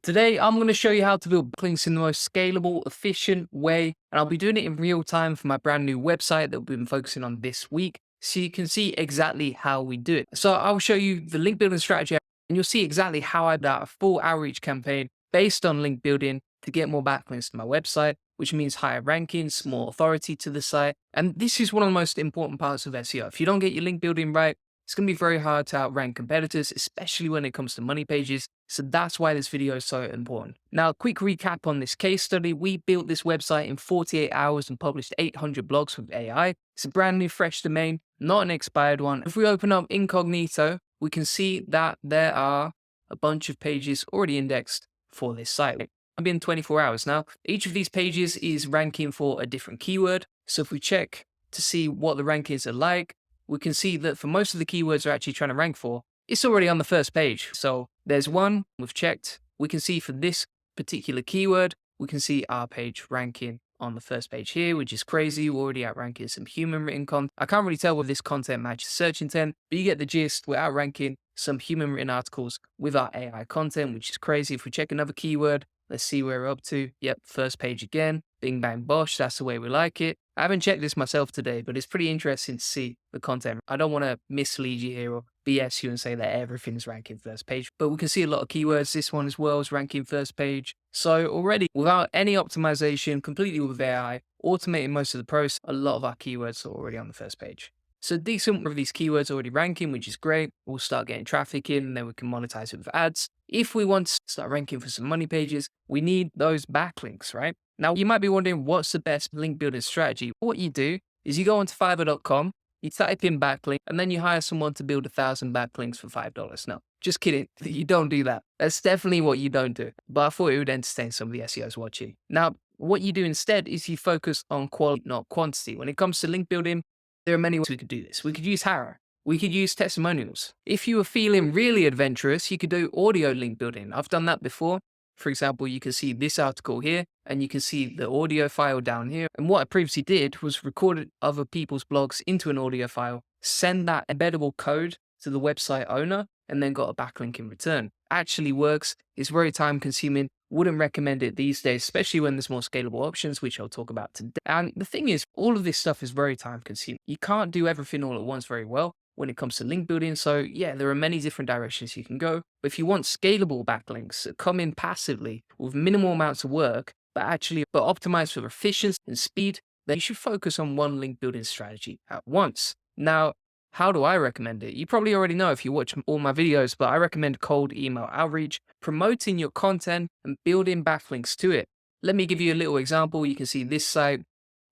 Today, I'm going to show you how to build backlinks in the most scalable, efficient way. And I'll be doing it in real time for my brand new website that we've been focusing on this week. So you can see exactly how we do it. So I'll show you the link building strategy and you'll see exactly how I built a full outreach campaign based on link building to get more backlinks to my website, which means higher rankings, more authority to the site. And this is one of the most important parts of SEO. If you don't get your link building right, it's going to be very hard to outrank competitors, especially when it comes to money pages. So that's why this video is so important. Now, quick recap on this case study. We built this website in 48 hours and published 800 blogs with AI. It's a brand new, fresh domain, not an expired one. If we open up incognito, we can see that there are a bunch of pages already indexed for this site. I've been 24 hours now. Each of these pages is ranking for a different keyword. So if we check to see what the rankings are like, we can see that for most of the keywords we're actually trying to rank for, it's already on the first page. So there's one we've checked. We can see for this particular keyword, we can see our page ranking on the first page here, which is crazy. We're already outranking some human written content. I can't really tell whether this content matches search intent, but you get the gist. We're outranking some human written articles with our AI content, which is crazy. If we check another keyword, let's see where we're up to. Yep, first page again. Bing, bang, bosh. That's the way we like it. I haven't checked this myself today, but it's pretty interesting to see the content. I don't want to mislead you here or BS you and say that everything's ranking first page, but we can see a lot of keywords. This one as well is ranking first page. So already, without any optimization, completely with AI, automating most of the process, a lot of our keywords are already on the first page. So decent number of these keywords already ranking, which is great. We'll start getting traffic in and then we can monetize it with ads. If we want to start ranking for some money pages, we need those backlinks, right? Now, you might be wondering what's the best link building strategy. What you do is you go onto fiverr.com, you type in backlink, and then you hire someone to build 1,000 backlinks for $5. No, just kidding. You don't do that. That's definitely what you don't do. But I thought it would entertain some of the SEOs watching. Now, what you do instead is you focus on quality, not quantity. When it comes to link building, there are many ways we could do this. We could use Hara. We could use testimonials. If you were feeling really adventurous, you could do audio link building. I've done that before. For example, you can see this article here and you can see the audio file down here. And what I previously did was recorded other people's blogs into an audio file, send that embeddable code to the website owner, and then got a backlink in return. Actually works. It's very time consuming. Wouldn't recommend it these days, especially when there's more scalable options, which I'll talk about today. And the thing is, all of this stuff is very time consuming. You can't do everything all at once very well when it comes to link building. So yeah, there are many different directions you can go. But if you want scalable backlinks that come in passively with minimal amounts of work, but optimized for efficiency and speed, then you should focus on one link building strategy at once. Now, how do I recommend it? You probably already know if you watch all my videos, but I recommend cold email outreach, promoting your content and building backlinks to it. Let me give you a little example. You can see this site,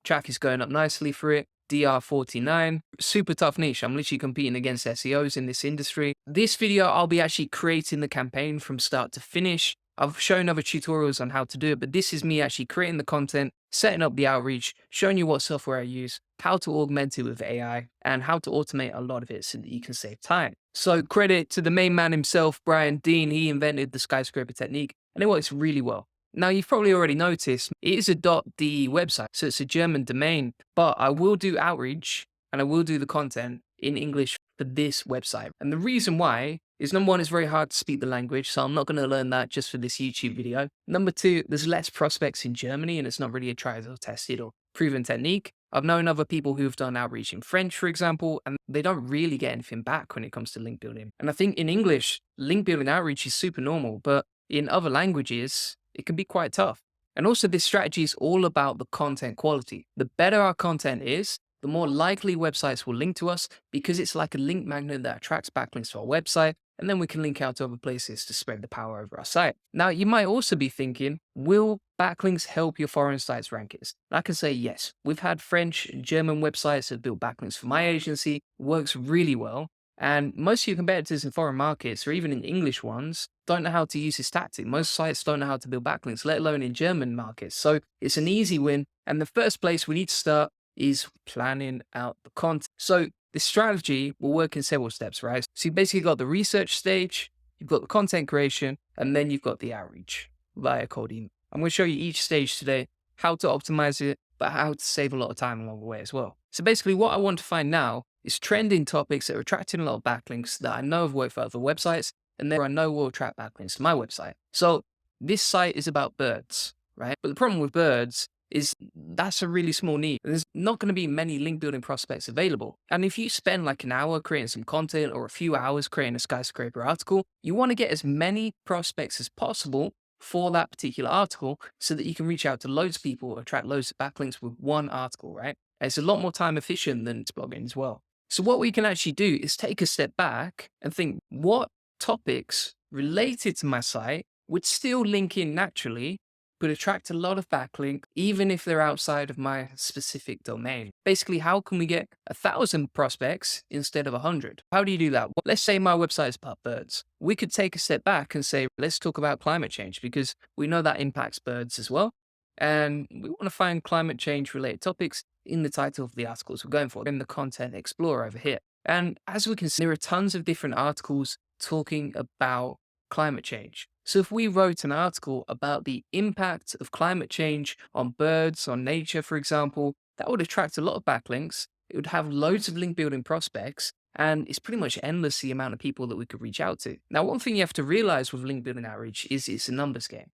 traffic is going up nicely for it. DR49, super tough niche. I'm literally competing against SEOs in this industry. This video, I'll be actually creating the campaign from start to finish. I've shown other tutorials on how to do it, but this is me actually creating the content, setting up the outreach, showing you what software I use, how to augment it with AI, and how to automate a lot of it so that you can save time. So credit to the main man himself, Brian Dean. He invented the skyscraper technique, and it works really well. Now, you've probably already noticed it is a .de website, so it's a German domain, but I will do outreach and I will do the content in English for this website. And the reason why is, number one, it's very hard to speak the language, so I'm not going to learn that just for this YouTube video. Number two, there's less prospects in Germany and it's not really a tried or tested or proven technique. I've known other people who've done outreach in French, for example, and they don't really get anything back when it comes to link building. And I think in English, link building outreach is super normal, but in other languages, it can be quite tough. And also, this strategy is all about the content quality. The better our content is, the more likely websites will link to us because it's like a link magnet that attracts backlinks to our website, and then we can link out to other places to spread the power over our site. Now, you might also be thinking, will backlinks help your foreign sites rankings? I can say yes. We've had French and German websites that build backlinks for my agency. It works really well. And most of your competitors in foreign markets, or even in English ones, don't know how to use this tactic. Most sites don't know how to build backlinks, let alone in German markets. So it's an easy win. And the first place we need to start is planning out the content. So this strategy will work in several steps, right? So you basically got the research stage, you've got the content creation, and then you've got the outreach via cold email. I'm going to show you each stage today, how to optimize it, but how to save a lot of time along the way as well. So basically what I want to find now is trending topics that are attracting a lot of backlinks that I know have worked for other websites, and there I know will attract backlinks to my website. So this site is about birds, right? But the problem with birds is that's a really small niche. There's not going to be many link building prospects available. And if you spend like an hour creating some content or a few hours creating a skyscraper article, you want to get as many prospects as possible for that particular article so that you can reach out to loads of people, attract loads of backlinks with one article, right? And it's a lot more time efficient than blogging as well. So what we can actually do is take a step back and think, what topics related to my site would still link in naturally, but attract a lot of backlink, even if they're outside of my specific domain. Basically, how can we get 1,000 prospects instead of 100? How do you do that? Well, let's say my website is about birds. We could take a step back and say, let's talk about climate change because we know that impacts birds as well. And we want to find climate change related topics in the title of the articles we're going for in the Content Explorer over here. And as we can see, there are tons of different articles talking about climate change. So if we wrote an article about the impact of climate change on birds, on nature, for example, that would attract a lot of backlinks. It would have loads of link building prospects, and it's pretty much endless the amount of people that we could reach out to. Now, one thing you have to realize with link building outreach is it's a numbers game.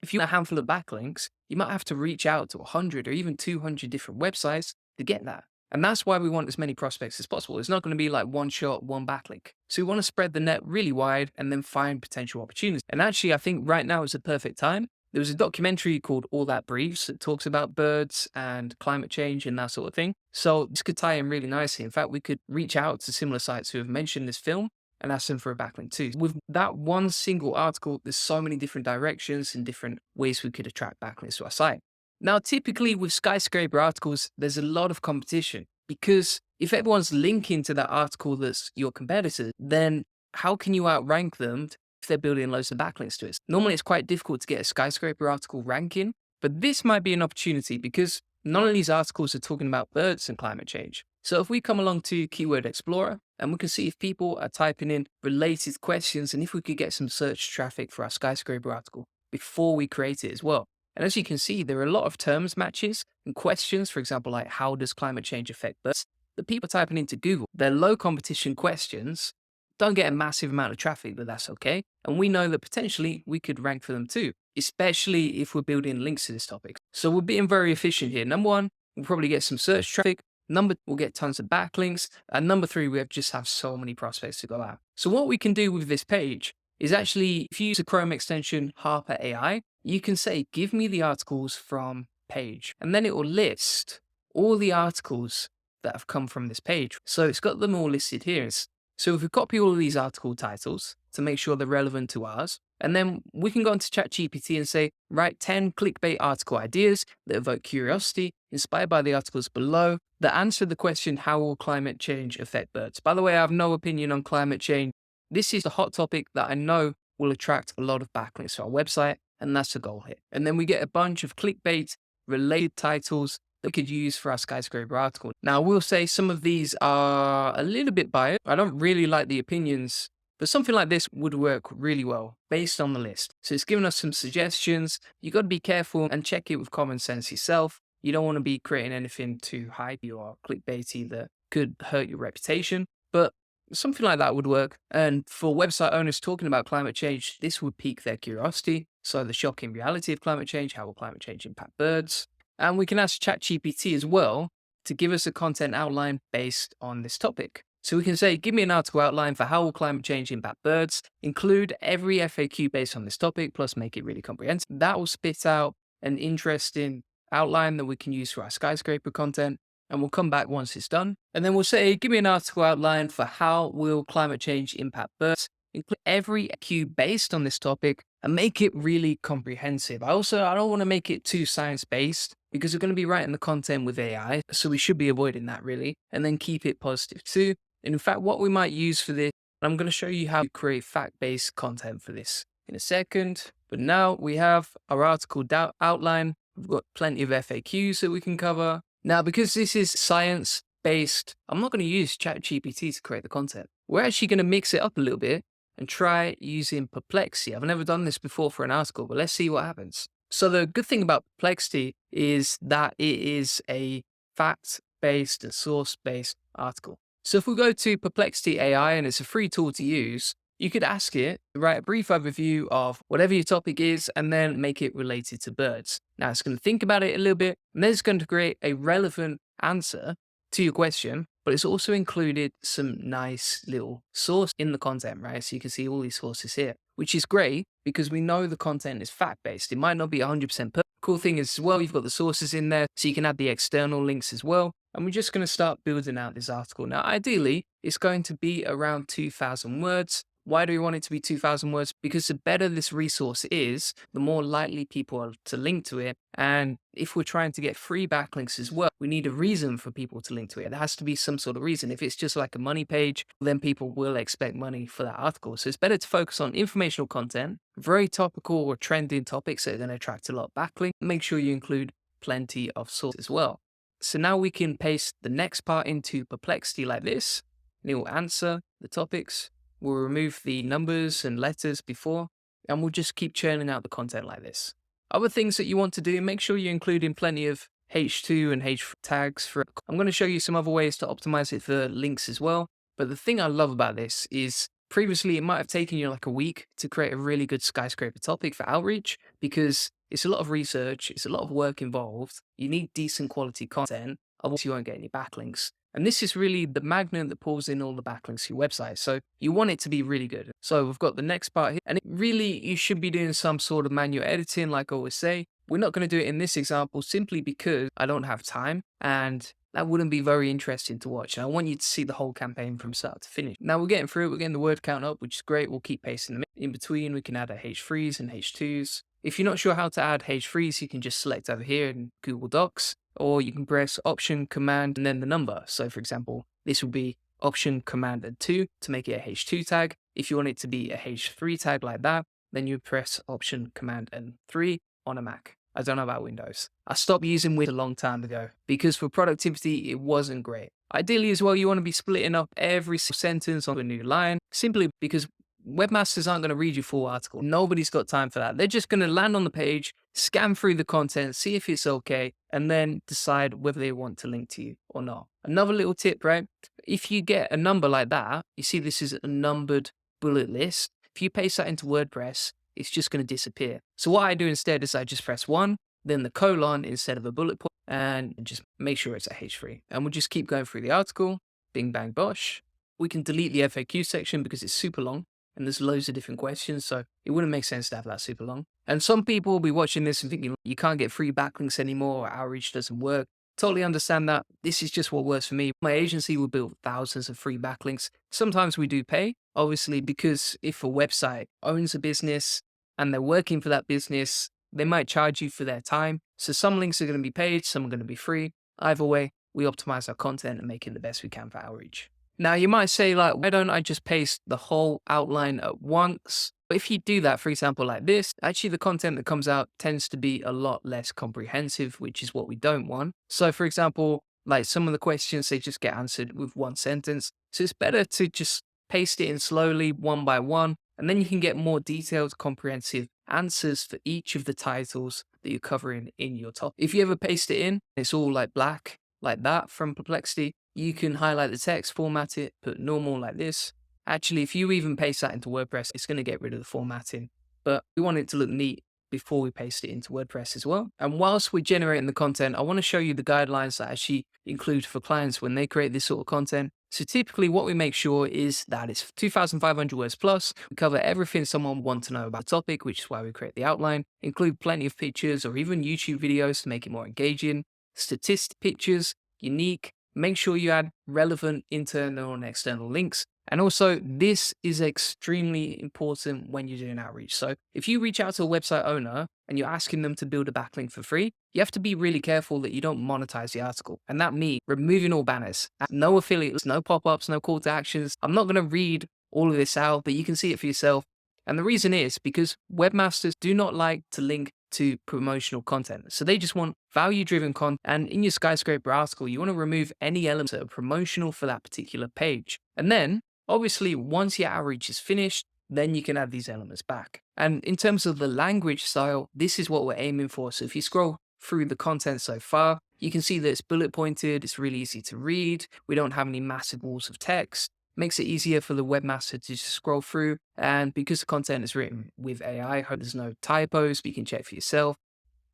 If you have a handful of backlinks, you might have to reach out to 100 or even 200 different websites to get that. And that's why we want as many prospects as possible. It's not going to be like one shot, one backlink. So we want to spread the net really wide and then find potential opportunities. And actually, I think right now is the perfect time. There was a documentary called All That Breathes that talks about birds and climate change and that sort of thing. So this could tie in really nicely. In fact, we could reach out to similar sites who have mentioned this film and ask them for a backlink too. With that one single article, there's so many different directions and different ways we could attract backlinks to our site. Now, typically with skyscraper articles, there's a lot of competition because if everyone's linking to that article that's your competitor, then how can you outrank them if they're building loads of backlinks to it? Normally, it's quite difficult to get a skyscraper article ranking, but this might be an opportunity because none of these articles are talking about birds and climate change. So if we come along to Keyword Explorer and we can see if people are typing in related questions and if we could get some search traffic for our skyscraper article before we create it as well. And as you can see, there are a lot of terms matches and questions, for example, like how does climate change affect birds? The people typing into Google, they're low competition questions, don't get a massive amount of traffic, but that's okay. And we know that potentially we could rank for them too, especially if we're building links to this topic. So we're being very efficient here. Number one, we'll probably get some search traffic. Number, we'll get tons of backlinks. And number three, we just have so many prospects to go out. So what we can do with this page is actually, if you use a Chrome extension, Harper AI, you can say, give me the articles from page. And then it will list all the articles that have come from this page. So it's got them all listed here. So if we copy all of these article titles to make sure they're relevant to ours, and then we can go into ChatGPT and say, write 10 clickbait article ideas that evoke curiosity, inspired by the articles below, that answer the question, how will climate change affect birds? By the way, I have no opinion on climate change. This is a hot topic that I know will attract a lot of backlinks to our website, and that's the goal here. And then we get a bunch of clickbait related titles that we could use for our skyscraper article. Now, I will say some of these are a little bit biased. I don't really like the opinions, but something like this would work really well based on the list. So it's given us some suggestions. You got to be careful and check it with common sense yourself. You don't want to be creating anything too hype or clickbaity that could hurt your reputation, but something like that would work. And for website owners talking about climate change, this would pique their curiosity. So the shocking reality of climate change, how will climate change impact birds? And we can ask ChatGPT as well to give us a content outline based on this topic. So we can say, give me an article outline for how will climate change impact birds, include every FAQ based on this topic, plus make it really comprehensive. That will spit out an interesting outline that we can use for our skyscraper content. And we'll come back once it's done. And then we'll say, give me an article outline for how will climate change impact birds, include every FAQ based on this topic, and make it really comprehensive. I don't want to make it too science-based because we're going to be writing the content with AI. So we should be avoiding that really. And then keep it positive too. And in fact, what we might use for this, I'm going to show you how to create fact-based content for this in a second. But now we have our article outline. We've got plenty of FAQs that we can cover. Now, because this is science-based, I'm not going to use ChatGPT to create the content. We're actually going to mix it up a little bit and try using Perplexity. I've never done this before for an article, but let's see what happens. So the good thing about Perplexity is that it is a fact-based and source-based article. So if we go to Perplexity AI, and it's a free tool to use, You could ask it to write a brief overview of whatever your topic is and then make it related to birds. Now it's going to think about it a little bit and then it's going to create a relevant answer to your question, but it's also included some nice little source in the content, right? So you can see all these sources here, which is great because we know the content is fact-based. It might not be 100% perfect. Cool thing is as well, you've got the sources in there, so you can add the external links as well. And we're just going to start building out this article. Now, ideally, it's going to be around 2,000 words. Why do we want it to be 2,000 words? Because the better this resource is, the more likely people are to link to it. And if we're trying to get free backlinks as well, we need a reason for people to link to it. There has to be some sort of reason. If it's just like a money page, then people will expect money for that article. So it's better to focus on informational content, very topical or trending topics that are going to attract a lot of backlinks. Make sure you include plenty of sources as well. So now we can paste the next part into Perplexity like this, and it will answer the topics. We'll remove the numbers and letters before, and we'll just keep churning out the content like this. Other things that you want to do, make sure you include in plenty of H2 and H tags. I'm going to show you some other ways to optimize it for links as well. But the thing I love about this is previously it might have taken you like a week to create a really good skyscraper topic for outreach because it's a lot of research, it's a lot of work involved. You need decent quality content, otherwise you won't get any backlinks. And this is really the magnet that pulls in all the backlinks to your website. So you want it to be really good. So we've got the next part here. And you should be doing some sort of manual editing, like I always say. We're not going to do it in this example simply because I don't have time and that wouldn't be very interesting to watch. And I want you to see the whole campaign from start to finish. Now we're getting through it. We're getting the word count up, which is great. We'll keep pasting them in between. We can add a H3s and H2s. If you're not sure how to add H3s, you can just select over here in Google Docs, or you can press Option, Command, and then the number. So for example, this will be Option, Command, and 2 to make it a H2 tag. If you want it to be a H3 tag like that, then you press Option, Command, and 3 on a Mac. I don't know about Windows. I stopped using Windows a long time ago because for productivity, it wasn't great. Ideally as well, you want to be splitting up every sentence on a new line, simply because webmasters aren't going to read your full article. Nobody's got time for that. They're just going to land on the page, scan through the content, see if it's okay, and then decide whether they want to link to you or not. Another little tip, right? If you get a number like that, you see this is a numbered bullet list. If you paste that into WordPress, it's just going to disappear. So what I do instead is I just press 1, then the colon instead of a bullet point, and just make sure it's a H3. And we'll just keep going through the article, bing, bang, bosh. We can delete the FAQ section because it's super long. And there's loads of different questions, so it wouldn't make sense to have that super long. And some people will be watching this and thinking, you can't get free backlinks anymore, or outreach doesn't work. Totally understand that. This is just what works for me. My agency will build thousands of free backlinks. Sometimes we do pay, obviously, because if a website owns a business and they're working for that business, they might charge you for their time. So some links are going to be paid, some are going to be free. Either way, we optimize our content and make it the best we can for outreach. Now you might say like, why don't I just paste the whole outline at once? But if you do that, for example, like this, actually the content that comes out tends to be a lot less comprehensive, which is what we don't want. So for example, like some of the questions, they just get answered with one sentence. So it's better to just paste it in slowly, one by one, and then you can get more detailed, comprehensive answers for each of the titles that you're covering in your topic. If you ever paste it in, it's all like black, like that from Perplexity, you can highlight the text, format it, put normal like this. Actually, if you even paste that into WordPress, it's going to get rid of the formatting. But we want it to look neat before we paste it into WordPress as well. And whilst we're generating the content, I want to show you the guidelines that I actually include for clients when they create this sort of content. So typically what we make sure is that it's 2,500 words plus. We cover everything someone would want to know about the topic, which is why we create the outline. Include plenty of pictures or even YouTube videos to make it more engaging. Statistic pictures, unique. Make sure you add relevant internal and external links. And also, this is extremely important when you're doing outreach. So if you reach out to a website owner and you're asking them to build a backlink for free, you have to be really careful that you don't monetize the article. And that means removing all banners, no affiliates, no pop-ups, no call to actions. I'm not going to read all of this out, but you can see it for yourself. And the reason is because webmasters do not like to link to promotional content. So they just want value-driven content. And in your Skyscraper article, you want to remove any elements that are promotional for that particular page. And then, obviously, once your outreach is finished, then you can add these elements back. And in terms of the language style, this is what we're aiming for. So if you scroll through the content so far, you can see that it's bullet pointed, it's really easy to read, we don't have any massive walls of text. makes it easier for the webmaster to just scroll through. And because the content is written with AI, I hope there's no typos, but you can check for yourself.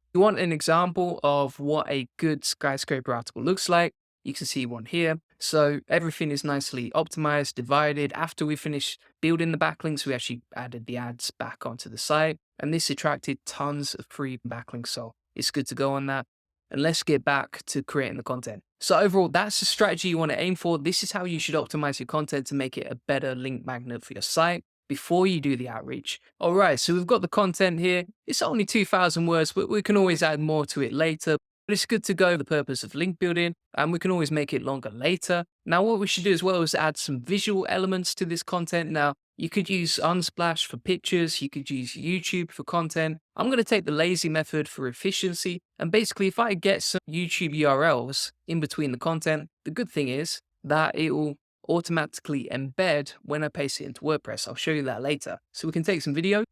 If you want an example of what a good skyscraper article looks like, you can see one here. So everything is nicely optimized, divided. After we finished building the backlinks, we actually added the ads back onto the site. And this attracted tons of free backlinks. So it's good to go on that. And let's get back to creating the content. So overall, that's the strategy you want to aim for. This is how you should optimize your content to make it a better link magnet for your site before you do the outreach. All right, so we've got the content here. It's only 2,000 words, but we can always add more to it later. But it's good to go for the purpose of link building, and we can always make it longer later. Now, what we should do as well is add some visual elements to this content. Now, you could use Unsplash for pictures. You could use YouTube for content. I'm going to take the lazy method for efficiency. And basically, if I get some YouTube URLs in between the content, the good thing is that it will automatically embed when I paste it into WordPress. I'll show you that later. So we can take some video,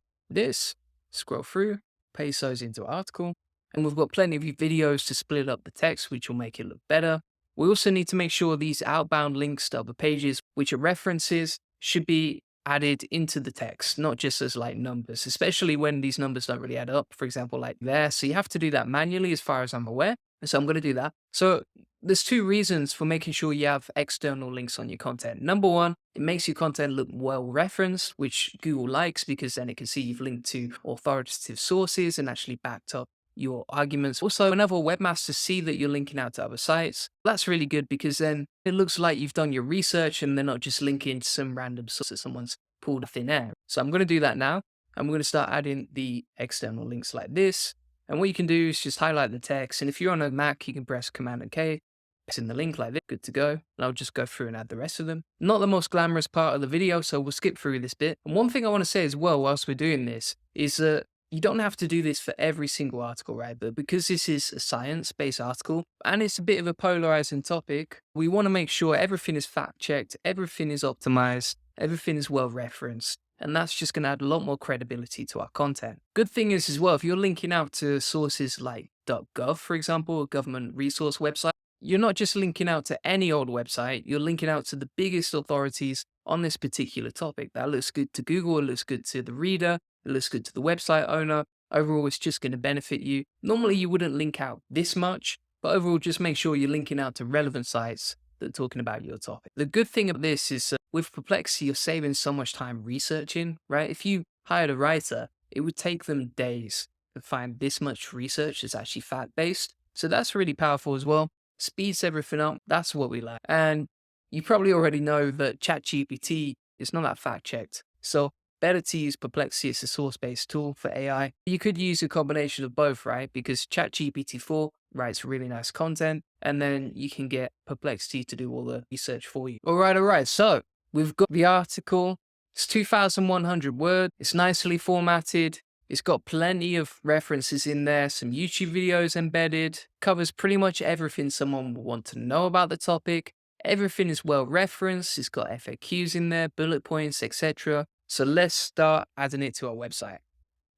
scroll through, paste those into our article. And we've got plenty of videos to split up the text, which will make it look better. We also need to make sure these outbound links to other pages, which are references, should be added into the text, not just as like numbers, especially when these numbers don't really add up, for example, like there. So you have to do that manually as far as I'm aware. And so I'm going to do that. So there's two reasons for making sure you have external links on your content. Number one, it makes your content look well referenced, which Google likes because then it can see you've linked to authoritative sources and actually backed up your arguments. Also, whenever webmasters see that you're linking out to other sites, that's really good because then it looks like you've done your research and they're not just linking to some random source that someone's pulled out of thin air. So I'm going to do that now. And we're going to start adding the external links like this. And what you can do is just highlight the text. And if you're on a Mac, you can press Command and K. It's in the link like this, good to go. And I'll just go through and add the rest of them. Not the most glamorous part of the video, so we'll skip through this bit. And one thing I want to say as well, whilst we're doing this, is that you don't have to do this for every single article, right? But because this is a science-based article and it's a bit of a polarizing topic, we want to make sure everything is fact-checked, everything is optimized, everything is well-referenced. And that's just going to add a lot more credibility to our content. Good thing is as well, if you're linking out to sources like .gov, for example, a government resource website, you're not just linking out to any old website, you're linking out to the biggest authorities on this particular topic. That looks good to Google, it looks good to the reader, it looks good to the website owner. Overall, it's just going to benefit you. Normally, you wouldn't link out this much, but overall, just make sure you're linking out to relevant sites that are talking about your topic. The good thing of this is with Perplexity, you're saving so much time researching, right? If you hired a writer, it would take them days to find this much research that's actually fact-based. So that's really powerful as well. Speeds everything up. That's what we like. And you probably already know that ChatGPT is not that fact-checked. So better to use Perplexity as a source-based tool for AI. You could use a combination of both, right? Because ChatGPT-4 writes really nice content, and then you can get Perplexity to do all the research for you. All right. So we've got the article. It's 2,100 words. It's nicely formatted. It's got plenty of references in there, some YouTube videos embedded, covers pretty much everything someone will want to know about the topic. Everything is well referenced. It's got FAQs in there, bullet points, etc. So let's start adding it to our website.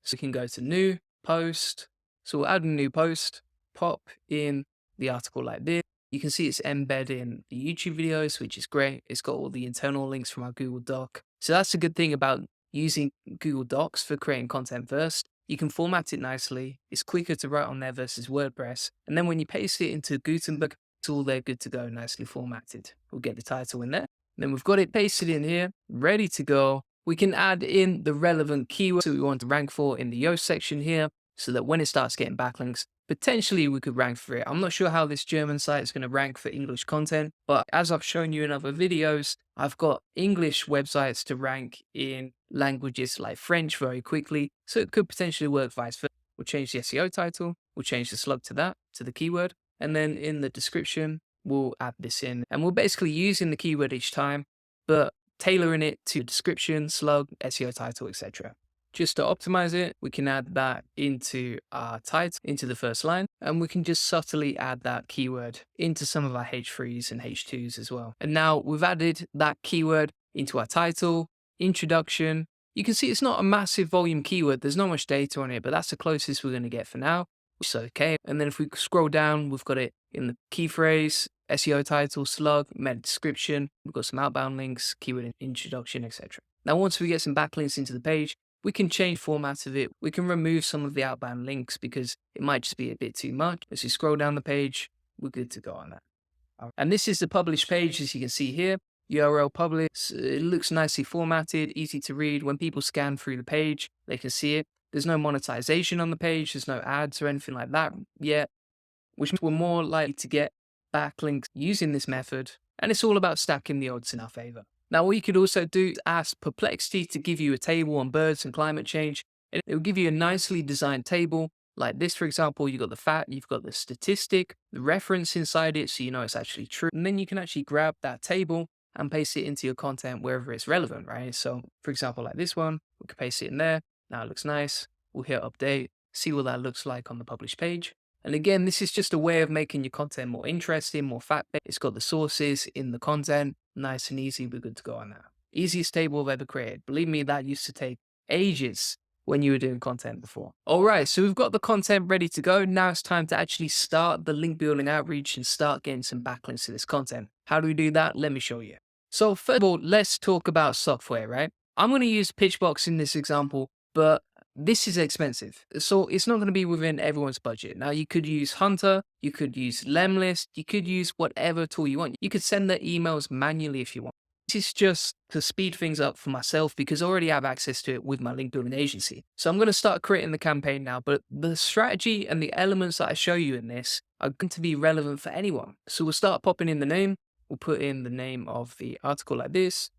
So we can go to new, post. So we'll add a new post, pop in the article like this. You can see it's embedding the YouTube videos, which is great. It's got all the internal links from our Google Doc. So that's a good thing about using Google Docs for creating content first. You can format it nicely. It's quicker to write on there versus WordPress. And then when you paste it into Gutenberg, it's all there good to go, nicely formatted. We'll get the title in there. Then we've got it pasted in here, ready to go. We can add in the relevant keywords that we want to rank for in the Yoast section here, so that when it starts getting backlinks, potentially we could rank for it. I'm not sure how this German site is going to rank for English content, but as I've shown you in other videos, I've got English websites to rank in languages like French very quickly, so it could potentially work vice versa. We'll change the SEO title, we'll change the slug to that, to the keyword, and then in the description, we'll add this in. And we're basically using the keyword each time, but tailoring it to description, slug, SEO title, etc. Just to optimize it, we can add that into our title, into the first line, and we can just subtly add that keyword into some of our H3s and H2s as well. And now we've added that keyword into our title, introduction. You can see it's not a massive volume keyword. There's not much data on it, but that's the closest we're going to get for now, which is okay. And then if we scroll down, we've got it in the key phrase, SEO title, slug, meta description. We've got some outbound links, keyword introduction, etc. Now, once we get some backlinks into the page, we can change format of it. We can remove some of the outbound links because it might just be a bit too much. As you scroll down the page, we're good to go on that. And this is the published page, as you can see here. URL published. It looks nicely formatted, easy to read. When people scan through the page, they can see it. There's no monetization on the page. There's no ads or anything like that yet, which means we're more likely to get backlinks using this method. And it's all about stacking the odds in our favor. Now, what you could also do is ask Perplexity to give you a table on birds and climate change. And it will give you a nicely designed table like this. For example, you've got the fact, you've got the statistic, the reference inside it, so you know it's actually true. And then you can actually grab that table and paste it into your content wherever it's relevant, right? So for example, like this one, we can paste it in there. Now it looks nice. We'll hit update, see what that looks like on the published page. And again, this is just a way of making your content more interesting, more fact-based. It's got the sources in the content, nice and easy. We're good to go on that. Easiest table I've ever created. Believe me, that used to take ages when you were doing content before. All right, so we've got the content ready to go. Now it's time to actually start the link building outreach and start getting some backlinks to this content. How do we do that? Let me show you. So first of all, let's talk about software, right? I'm going to use Pitchbox in this example, but this is expensive. So it's not going to be within everyone's budget. Now you could use Hunter, you could use Lemlist, you could use whatever tool you want. You could send the emails manually if you want. This is just to speed things up for myself because I already have access to it with my link building agency. So I'm going to start creating the campaign now, but the strategy and the elements that I show you in this are going to be relevant for anyone. So we'll start popping in the name. We'll put in the name of the article like this,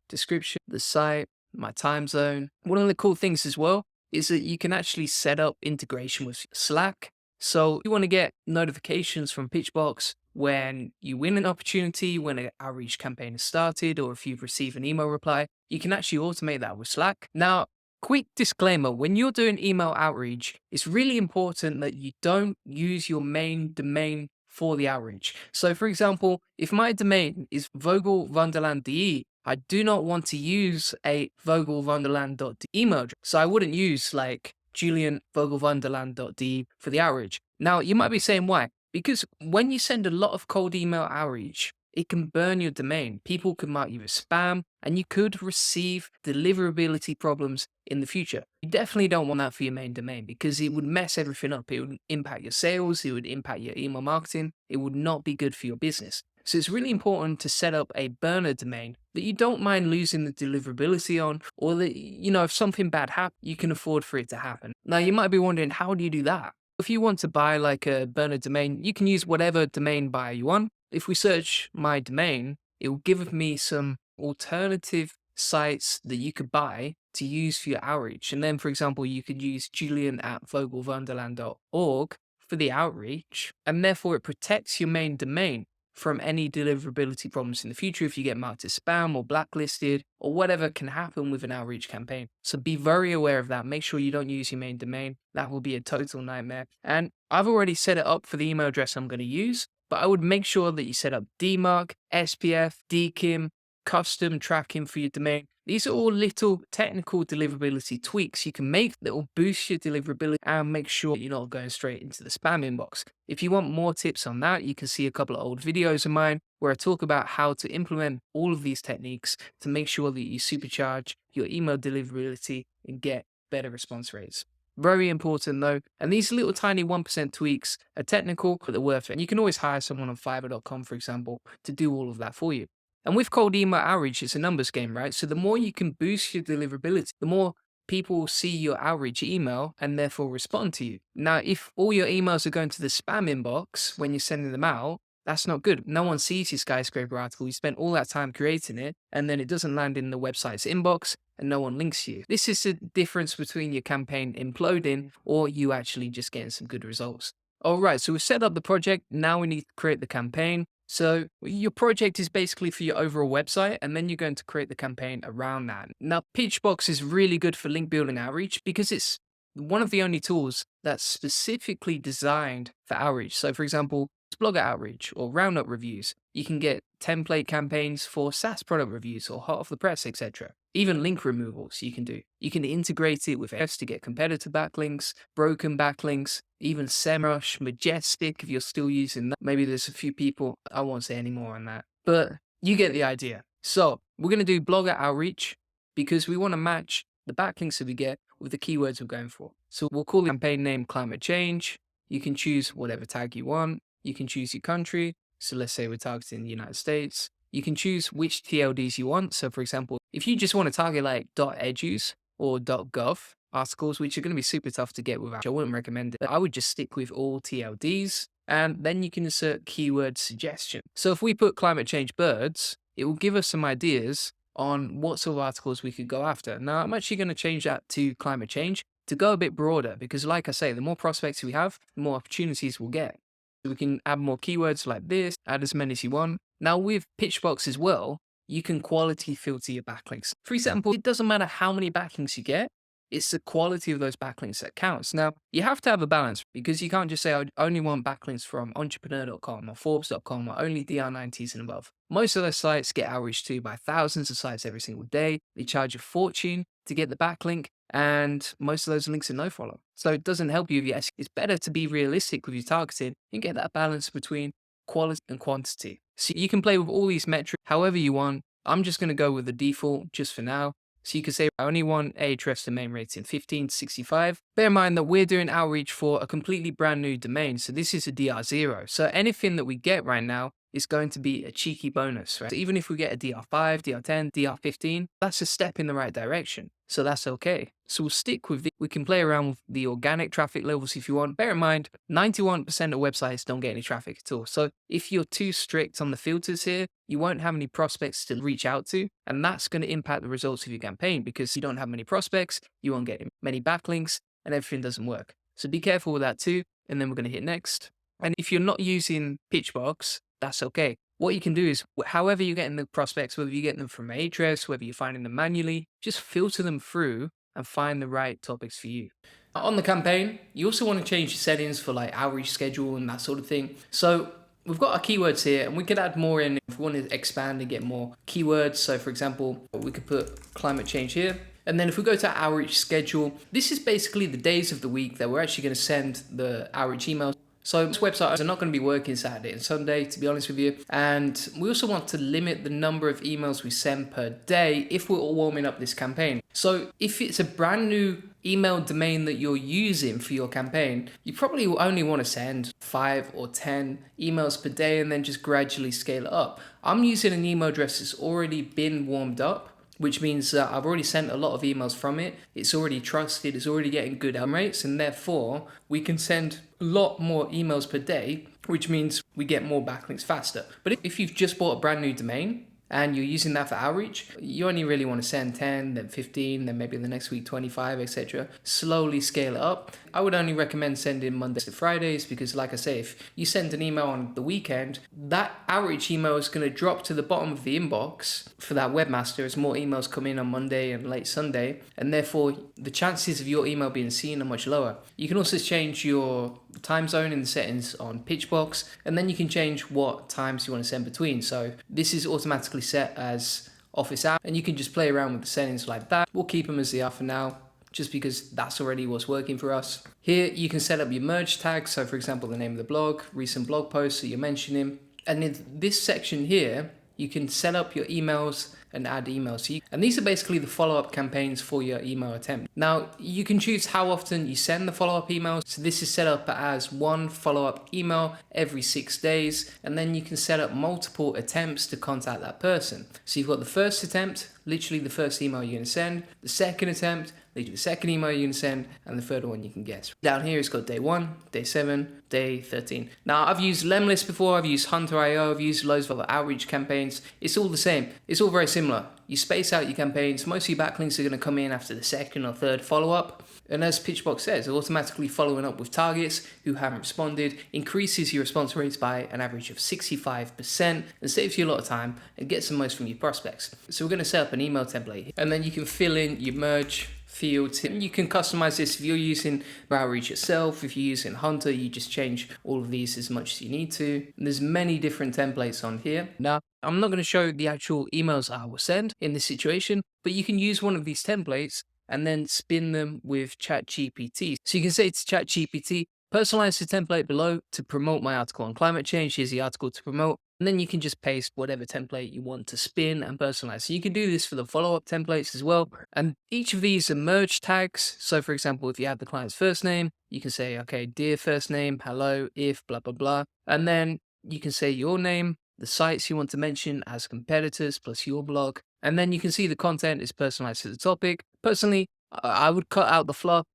description, the site, my time zone. One of the cool things as well is that you can actually set up integration with Slack. So you want to get notifications from Pitchbox when you win an opportunity, when an outreach campaign is started, or if you've received an email reply, you can actually automate that with Slack. Now, quick disclaimer, when you're doing email outreach, it's really important that you don't use your main domain for the outreach. So for example, if my domain is vogelwonderland.de, I do not want to use a vogelwonderland.de email address. So I wouldn't use like julianvogelwonderland.de for the outreach. Now, you might be saying why? Because when you send a lot of cold email outreach, it can burn your domain. People could mark you as spam and you could receive deliverability problems in the future. You definitely don't want that for your main domain because it would mess everything up. It would impact your sales. It would impact your email marketing. It would not be good for your business. So it's really important to set up a burner domain that you don't mind losing the deliverability on, or that, you know, if something bad happens, you can afford for it to happen. Now, you might be wondering, how do you do that? If you want to buy like a burner domain, you can use whatever domain buyer you want. If we search my domain, it will give me some alternative sites that you could buy to use for your outreach. And then, for example, you could use julian@vogelwonderland.org for the outreach, and therefore it protects your main domain from any deliverability problems in the future if you get marked as spam or blacklisted or whatever can happen with an outreach campaign. So be very aware of that. Make sure you don't use your main domain. That will be a total nightmare. And I've already set it up for the email address I'm going to use, but I would make sure that you set up DMARC, SPF, DKIM, custom tracking for your domain. These are all little technical deliverability tweaks you can make that will boost your deliverability and make sure you're not going straight into the spam inbox. If you want more tips on that, you can see a couple of old videos of mine where I talk about how to implement all of these techniques to make sure that you supercharge your email deliverability and get better response rates. Very important though. And these little tiny 1% tweaks are technical, but they're worth it. And you can always hire someone on Fiverr.com, for example, to do all of that for you. And with cold email outreach, it's a numbers game, right? So the more you can boost your deliverability, the more people will see your outreach email and therefore respond to you. Now, if all your emails are going to the spam inbox when you're sending them out, that's not good. No one sees your skyscraper article. You spent all that time creating it, and then it doesn't land in the website's inbox, and no one links you. This is the difference between your campaign imploding or you actually just getting some good results. All right, so we've set up the project. Now we need to create the campaign. So your project is basically for your overall website, and then you're going to create the campaign around that. Now, Pitchbox is really good for link building outreach because it's one of the only tools that's specifically designed for outreach. So for example, blogger outreach or roundup reviews. You can get template campaigns for SaaS product reviews or hot off the press, etc. Even link removals you can do. You can integrate it with S to get competitor backlinks, broken backlinks, even SEMrush, Majestic if you're still using that. Maybe there's a few people, I won't say any more on that, but you get the idea. So we're going to do blogger outreach because we want to match the backlinks that we get with the keywords we're going for. So we'll call the campaign name climate change. You can choose whatever tag you want. You can choose your country. So let's say we're targeting the United States. You can choose which TLDs you want. So for example, if you just want to target like .edus or .gov articles, which are going to be super tough to get without, I wouldn't recommend it. I would just stick with all TLDs and then you can insert keyword suggestion. So if we put climate change birds, it will give us some ideas on what sort of articles we could go after. Now, I'm actually going to change that to climate change to go a bit broader because like I say, the more prospects we have, the more opportunities we'll get. So we can add more keywords like this, add as many as you want. Now with Pitchbox as well, you can quality filter your backlinks. For example, it doesn't matter how many backlinks you get, it's the quality of those backlinks that counts. Now, you have to have a balance because you can't just say, I only want backlinks from entrepreneur.com or forbes.com or only DR90s and above. Most of those sites get outreached to by thousands of sites every single day. They charge a fortune to get the backlink, and most of those links are no follow. So it doesn't help you if you It's better to be realistic with your targeting and get that balance between quality and quantity. So you can play with all these metrics however you want. I'm just going to go with the default just for now. So you can say I only want Ahrefs domain rating 15 to 65. Bear in mind that we're doing outreach for a completely brand new domain. So this is a DR0. So anything that we get right now is going to be a cheeky bonus, right? So even if we get a DR5, DR10, DR15, that's a step in the right direction. So that's okay. So we'll stick with it. We can play around with the organic traffic levels if you want. Bear in mind, 91% of websites don't get any traffic at all. So if you're too strict on the filters here, you won't have any prospects to reach out to. And that's going to impact the results of your campaign because you don't have many prospects, you won't get many backlinks, and everything doesn't work. So be careful with that too. And then we're going to hit next. And if you're not using Pitchbox, that's okay. What you can do is, however you're getting the prospects, whether you get them from Ahrefs, whether you're finding them manually, just filter them through and find the right topics for you. On the campaign, you also want to change your settings for like outreach schedule and that sort of thing. So we've got our keywords here and we could add more in if we want to expand and get more keywords. So for example, we could put climate change here. And then if we go to outreach schedule, this is basically the days of the week that we're actually going to send the outreach emails. So this website are not going to be working Saturday and Sunday, to be honest with you. And we also want to limit the number of emails we send per day if we're all warming up this campaign. So if it's a brand new email domain that you're using for your campaign, you probably will only want to send 5 or 10 emails per day and then just gradually scale it up. I'm using an email address that's already been warmed up, which means that I've already sent a lot of emails from it. It's already trusted, it's already getting good rates, and therefore we can send a lot more emails per day, which means we get more backlinks faster. But if you've just bought a brand new domain and you're using that for outreach, you only really want to send 10, then 15, then maybe the next week 25, etc. Slowly scale it up. I would only recommend sending Mondays to Fridays because like I say, if you send an email on the weekend, that outreach email is going to drop to the bottom of the inbox for that webmaster as more emails come in on Monday and late Sunday, and therefore the chances of your email being seen are much lower. You can also change your time zone in the settings on Pitchbox, and then you can change what times you want to send between. So this is automatically set as office hours, and you can just play around with the settings like that. We'll keep them as they are for now, just because that's already what's working for us. Here you can set up your merge tags. So for example, the name of the blog, recent blog posts that you're mentioning. And in this section here, you can set up your emails and add emails. And these are basically the follow-up campaigns for your email attempt. Now, you can choose how often you send the follow-up emails. So this is set up as one follow-up email every 6 days. And then you can set up multiple attempts to contact that person. So you've got the first attempt, literally the first email you're going to send, the second attempt, literally the second email you're going to send, and the third one you can guess. Down here it's got day 1, day 7, day 13. Now I've used Lemlist before, I've used Hunter.io, I've used loads of other outreach campaigns. It's all the same. It's all very similar. You space out your campaigns. Most of your backlinks are going to come in after the second or third follow-up. And as Pitchbox says, automatically following up with targets who haven't responded increases your response rates by an average of 65% and saves you a lot of time and gets the most from your prospects. So we're going to set up an email template and then you can fill in your merge fields. You can customize this if you're using Outreach itself. If you're using Hunter, you just change all of these as much as you need to. And there's many different templates on here. Now, I'm not going to show the actual emails I will send in this situation, but you can use one of these templates and then spin them with ChatGPT. So you can say to ChatGPT, personalize the template below to promote my article on climate change. Here's the article to promote. And then you can just paste whatever template you want to spin and personalize. So you can do this for the follow-up templates as well. And each of these are merge tags. So for example, if you have the client's first name, you can say, okay, dear first name, hello, if, blah, blah, blah. And then you can say your name, the sites you want to mention as competitors, plus your blog. And then you can see the content is personalized to the topic. Personally, I would cut out the fluff.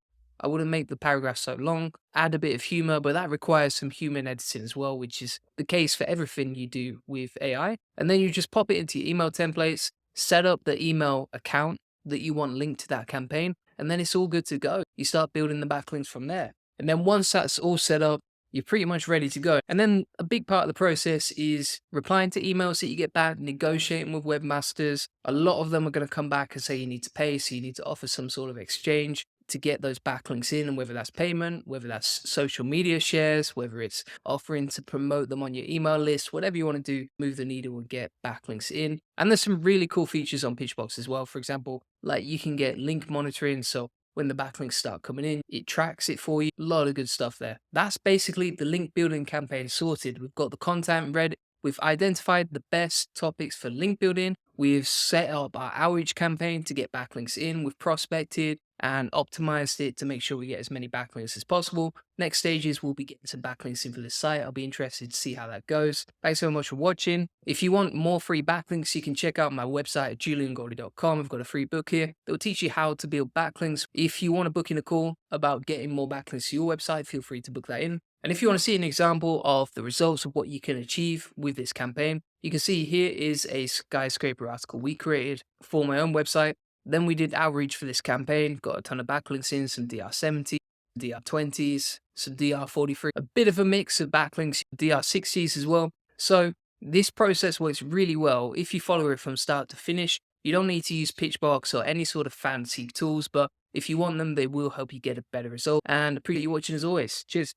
I wouldn't make the paragraph so long, add a bit of humor, but that requires some human editing as well, which is the case for everything you do with AI. And then you just pop it into your email templates, set up the email account that you want linked to that campaign, and then it's all good to go. You start building the backlinks from there. And then once that's all set up, you're pretty much ready to go. And then a big part of the process is replying to emails that you get back, negotiating with webmasters. A lot of them are going to come back and say you need to pay, so you need to offer some sort of exchange to get those backlinks in, and whether that's payment, whether that's social media shares, whether it's offering to promote them on your email list, whatever you want to do, move the needle and get backlinks in. And there's some really cool features on Pitchbox as well. For example, like you can get link monitoring. So when the backlinks start coming in, it tracks it for you. A lot of good stuff there. That's basically the link building campaign sorted. We've got the content ready. We've identified the best topics for link building. We've set up our outreach campaign to get backlinks in. We've prospected and optimized it to make sure we get as many backlinks as possible. Next stages, we'll be getting some backlinks in for the site. I'll be interested to see how that goes. Thanks so much for watching. If you want more free backlinks, you can check out my website at juliangoldy.com. I've got a free book here that will teach you how to build backlinks. If you want to book in a call about getting more backlinks to your website, feel free to book that in. And if you want to see an example of the results of what you can achieve with this campaign, you can see here is a Skyscraper article we created for my own website. Then we did outreach for this campaign, got a ton of backlinks in, some DR70, DR20s, some DR43, a bit of a mix of backlinks, DR60s as well. So this process works really well if you follow it from start to finish. You don't need to use Pitchbox or any sort of fancy tools, but if you want them, they will help you get a better result. And appreciate you watching as always. Cheers.